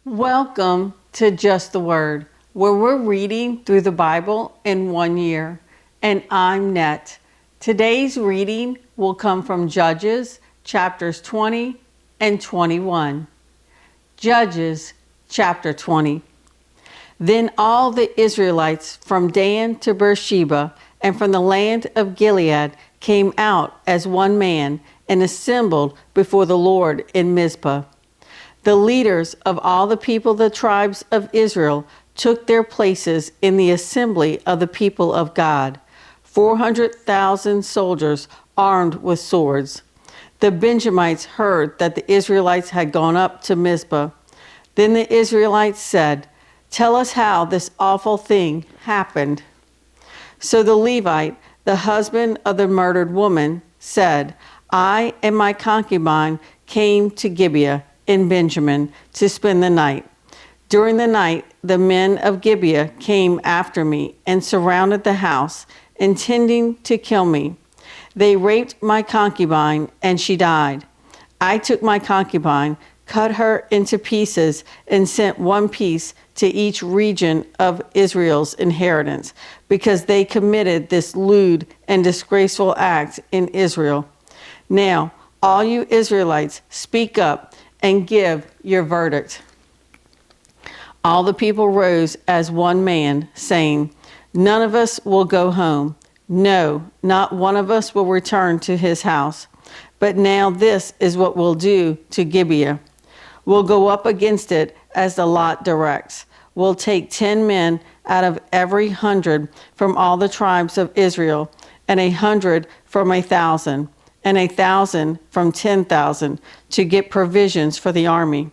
Welcome to Just the Word, where we're reading through the Bible in 1 year. And I'm Net. Today's reading will come from Judges chapters 20 and 21. Judges chapter 20. Then all the Israelites from Dan to Beersheba and from the land of Gilead came out as one man and assembled before the Lord in Mizpah. The leaders of all the people, the tribes of Israel, took their places in the assembly of the people of God, 400,000 soldiers armed with swords. The Benjamites heard that the Israelites had gone up to Mizpah. Then the Israelites said, "Tell us how this awful thing happened." So the Levite, the husband of the murdered woman, said, "I and my concubine came to Gibeah in Benjamin to spend the night. During the night, the men of Gibeah came after me and surrounded the house, intending to kill me. They raped my concubine, and she died. I took my concubine, cut her into pieces, and sent one piece to each region of Israel's inheritance, because they committed this lewd and disgraceful act in Israel. Now, all you Israelites, speak up and give your verdict." All the people rose as one man, saying, "None of us will go home. No, not one of us will return to his house. But now this is what we'll do to Gibeah. We'll go up against it as the lot directs. We'll take 10 men out of every 100 from all the tribes of Israel, and 100 from 1,000, and 1,000 from 10,000 to get provisions for the army.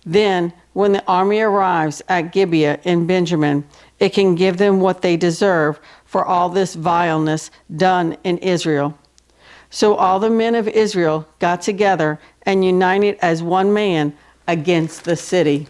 Then, when the army arrives at Gibeah in Benjamin, it can give them what they deserve for all this vileness done in Israel." So all the men of Israel got together and united as one man against the city.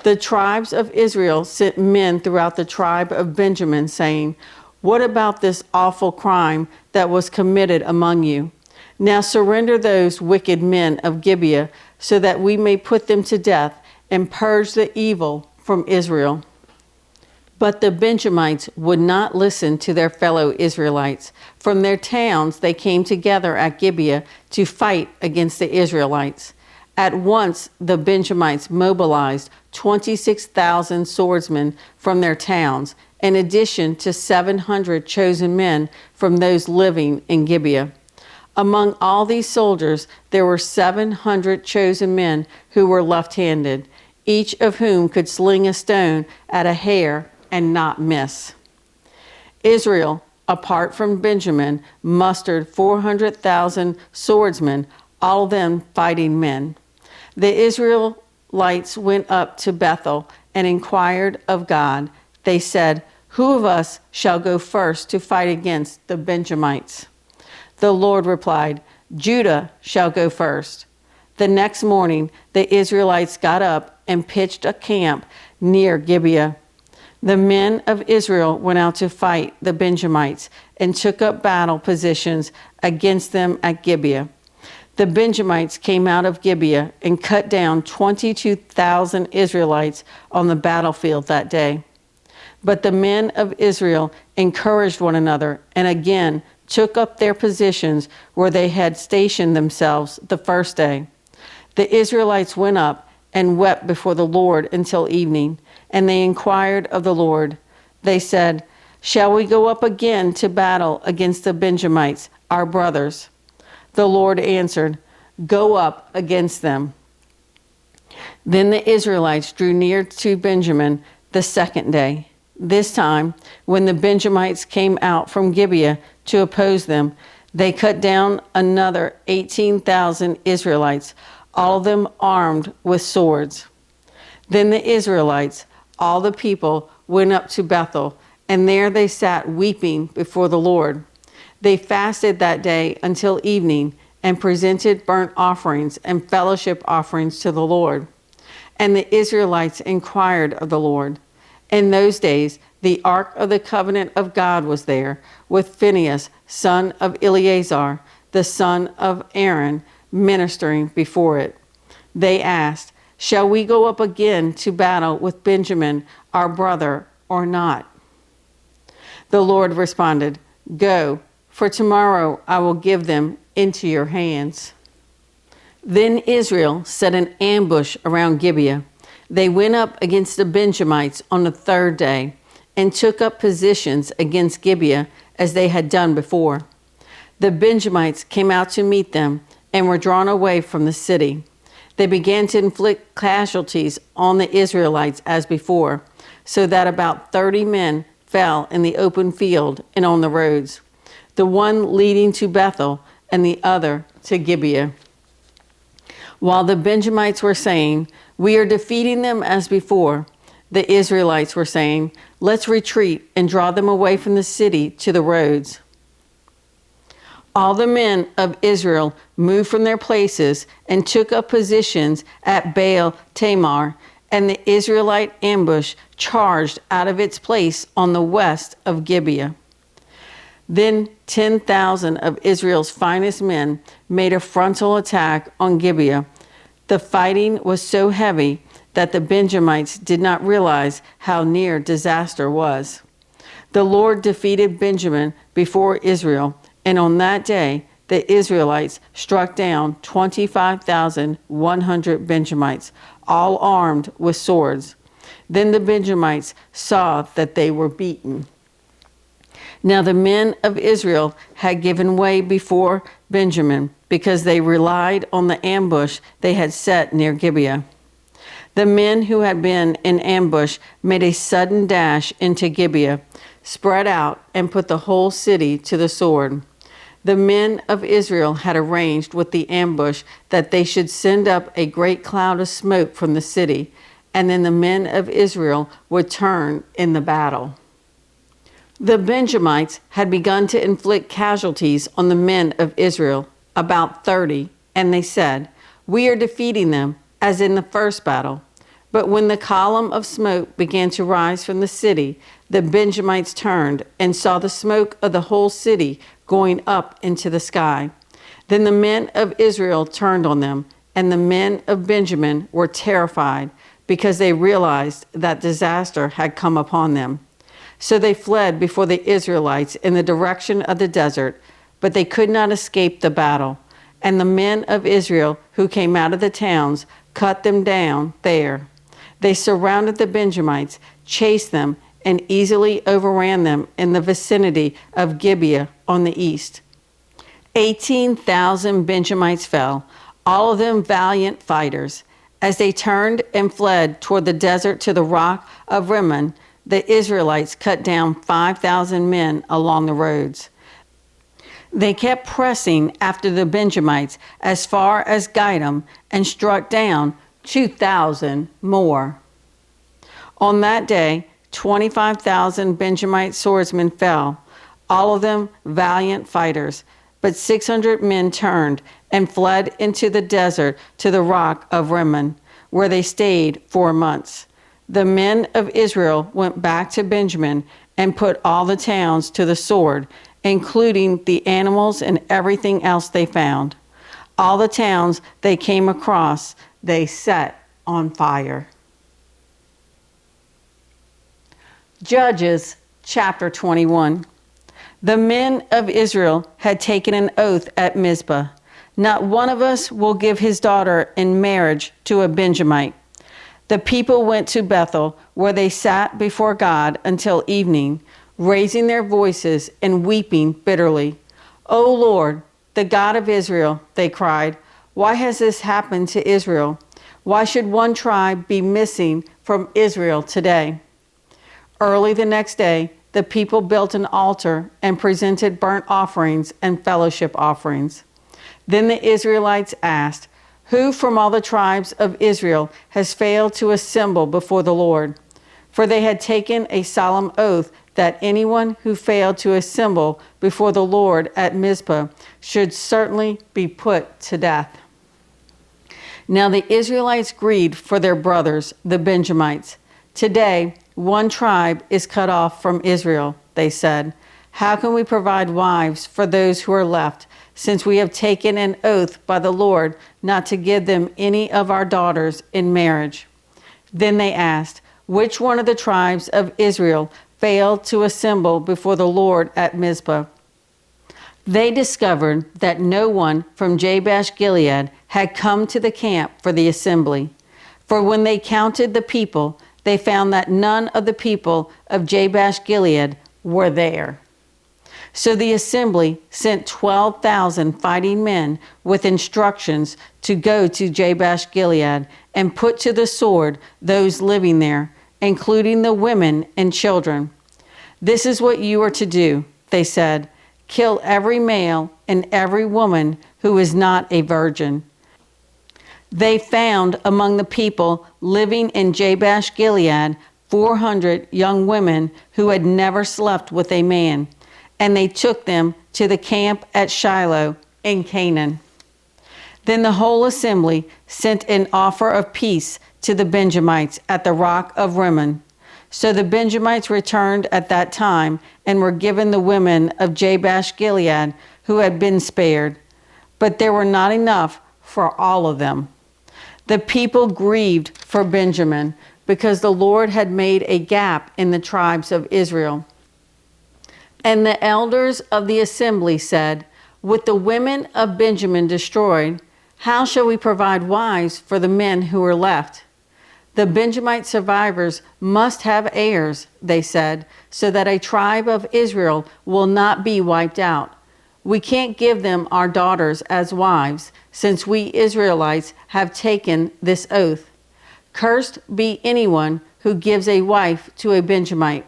The tribes of Israel sent men throughout the tribe of Benjamin, saying, "What about this awful crime that was committed among you? Now surrender those wicked men of Gibeah, so that we may put them to death and purge the evil from Israel." But the Benjamites would not listen to their fellow Israelites. From their towns they came together at Gibeah to fight against the Israelites. At once the Benjamites mobilized 26,000 swordsmen from their towns, in addition to 700 chosen men from those living in Gibeah. Among all these soldiers, there were 700 chosen men who were left-handed, each of whom could sling a stone at a hair and not miss. Israel, apart from Benjamin, mustered 400,000 swordsmen, all of them fighting men. The Israelites went up to Bethel and inquired of God. They said, "Who of us shall go first to fight against the Benjamites?" The Lord replied, "Judah shall go first." The next morning, the Israelites got up and pitched a camp near Gibeah. The men of Israel went out to fight the Benjamites and took up battle positions against them at Gibeah. The Benjamites came out of Gibeah and cut down 22,000 Israelites on the battlefield that day. But the men of Israel encouraged one another and again took up their positions where they had stationed themselves the first day. The Israelites went up and wept before the Lord until evening, and they inquired of the Lord. They said, "Shall we go up again to battle against the Benjamites, our brothers?" The Lord answered, "Go up against them." Then the Israelites drew near to Benjamin the second day. This time, when the Benjamites came out from Gibeah to oppose them, they cut down another 18,000 Israelites, all of them armed with swords. Then the Israelites, all the people, went up to Bethel, and there they sat weeping before the Lord. They fasted that day until evening and presented burnt offerings and fellowship offerings to the Lord. And the Israelites inquired of the Lord. In those days, the ark of the covenant of God was there, with Phinehas, son of Eleazar, the son of Aaron, ministering before it. They asked, Shall we go up again to battle with Benjamin, our brother, or not?" The Lord responded, "Go, for tomorrow I will give them into your hands." Then Israel set an ambush around Gibeah. They went up against the Benjamites on the third day and took up positions against Gibeah as they had done before. The Benjamites came out to meet them and were drawn away from the city. They began to inflict casualties on the Israelites as before, so that about 30 men fell in the open field and on the roads, the one leading to Bethel and the other to Gibeah. While the Benjamites were saying, "We are defeating them as before," the Israelites were saying, "Let's retreat and draw them away from the city to the roads." All the men of Israel moved from their places and took up positions at Baal Tamar, and the Israelite ambush charged out of its place on the west of Gibeah. Then 10,000 of Israel's finest men made a frontal attack on Gibeah. The fighting was so heavy that the Benjamites did not realize how near disaster was. The Lord defeated Benjamin before Israel, and on that day the Israelites struck down 25,100 Benjamites, all armed with swords. Then the Benjamites saw that they were beaten. Now the men of Israel had given way before Benjamin because they relied on the ambush they had set near Gibeah. The men who had been in ambush made a sudden dash into Gibeah, spread out, and put the whole city to the sword. The men of Israel had arranged with the ambush that they should send up a great cloud of smoke from the city, and then the men of Israel would turn in the battle. The Benjamites had begun to inflict casualties on the men of Israel, about 30, and they said, "We are defeating them, as in the first battle." But when the column of smoke began to rise from the city, the Benjamites turned and saw the smoke of the whole city going up into the sky. Then the men of Israel turned on them, and the men of Benjamin were terrified because they realized that disaster had come upon them. So they fled before the Israelites in the direction of the desert, but they could not escape the battle. And the men of Israel who came out of the towns cut them down there. They surrounded the Benjamites, chased them, and easily overran them in the vicinity of Gibeah on the east. 18,000 Benjamites fell, all of them valiant fighters. As they turned and fled toward the desert to the rock of Rimmon, the Israelites cut down 5,000 men along the roads. They kept pressing after the Benjamites as far as Gidom and struck down 2,000 more. On that day, 25,000 Benjamite swordsmen fell, all of them valiant fighters, but 600 men turned and fled into the desert to the rock of Rimmon, where they stayed 4 months. The men of Israel went back to Benjamin and put all the towns to the sword, including the animals and everything else they found. All the towns they came across, they set on fire. Judges chapter 21. The men of Israel had taken an oath at Mizpah. Not one of us will give his daughter in marriage to a Benjamite. The people went to Bethel, where they sat before God until evening, raising their voices and weeping bitterly. "O Lord, the God of Israel," they cried, "why has this happened to Israel? Why should one tribe be missing from Israel today?" Early the next day, the people built an altar and presented burnt offerings and fellowship offerings. Then the Israelites asked, "Who from all the tribes of Israel has failed to assemble before the Lord?" For they had taken a solemn oath that anyone who failed to assemble before the Lord at Mizpah should certainly be put to death. Now the Israelites grieved for their brothers, the Benjamites. "Today, one tribe is cut off from Israel," they said. "How can we provide wives for those who are left, since we have taken an oath by the Lord not to give them any of our daughters in marriage." Then they asked, "Which one of the tribes of Israel failed to assemble before the Lord at Mizpah?" They discovered that no one from Jabesh Gilead had come to the camp for the assembly. For when they counted the people, they found that none of the people of Jabesh Gilead were there. So the assembly sent 12,000 fighting men with instructions to go to Jabesh Gilead and put to the sword those living there, including the women and children. "This is what you are to do," they said. "Kill every male and every woman who is not a virgin." They found among the people living in Jabesh Gilead 400 young women who had never slept with a man, and they took them to the camp at Shiloh in Canaan. Then the whole assembly sent an offer of peace to the Benjamites at the rock of Rimmon. So the Benjamites returned at that time and were given the women of Jabesh Gilead who had been spared. But there were not enough for all of them. The people grieved for Benjamin because the Lord had made a gap in the tribes of Israel. And the elders of the assembly said, "With the women of Benjamin destroyed, how shall we provide wives for the men who are left? The Benjamite survivors must have heirs," they said, "so that a tribe of Israel will not be wiped out. We can't give them our daughters as wives, since we Israelites have taken this oath. Cursed be anyone who gives a wife to a Benjamite.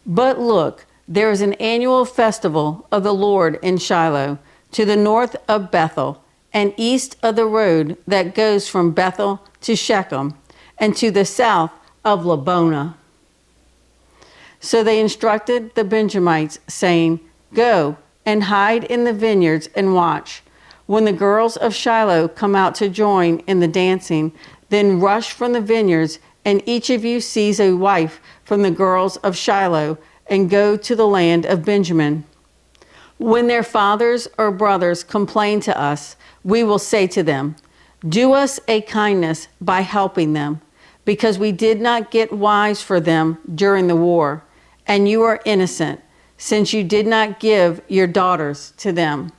But look, there is an annual festival of the Lord in Shiloh, to the north of Bethel, and east of the road that goes from Bethel to Shechem, and to the south of Lebonah." So they instructed the Benjamites, saying, "Go and hide in the vineyards and watch. When the girls of Shiloh come out to join in the dancing, then rush from the vineyards, and each of you seize a wife from the girls of Shiloh, and go to the land of Benjamin. When their fathers or brothers complain to us, we will say to them, 'Do us a kindness by helping them, because we did not get wives for them during the war, and you are innocent, since you did not give your daughters to them.'"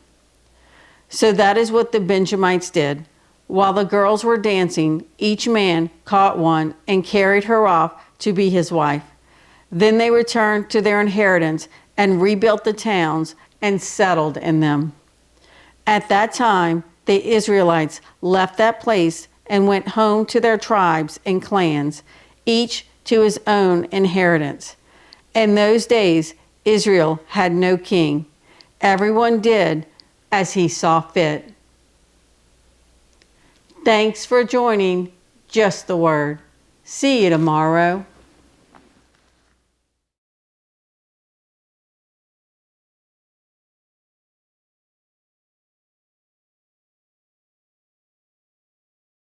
So that is what the Benjamites did. While the girls were dancing, each man caught one and carried her off to be his wife. Then they returned to their inheritance and rebuilt the towns and settled in them. At that time, the Israelites left that place and went home to their tribes and clans, each to his own inheritance. In those days, Israel had no king. Everyone did as he saw fit. Thanks for joining Just the Word. See you tomorrow.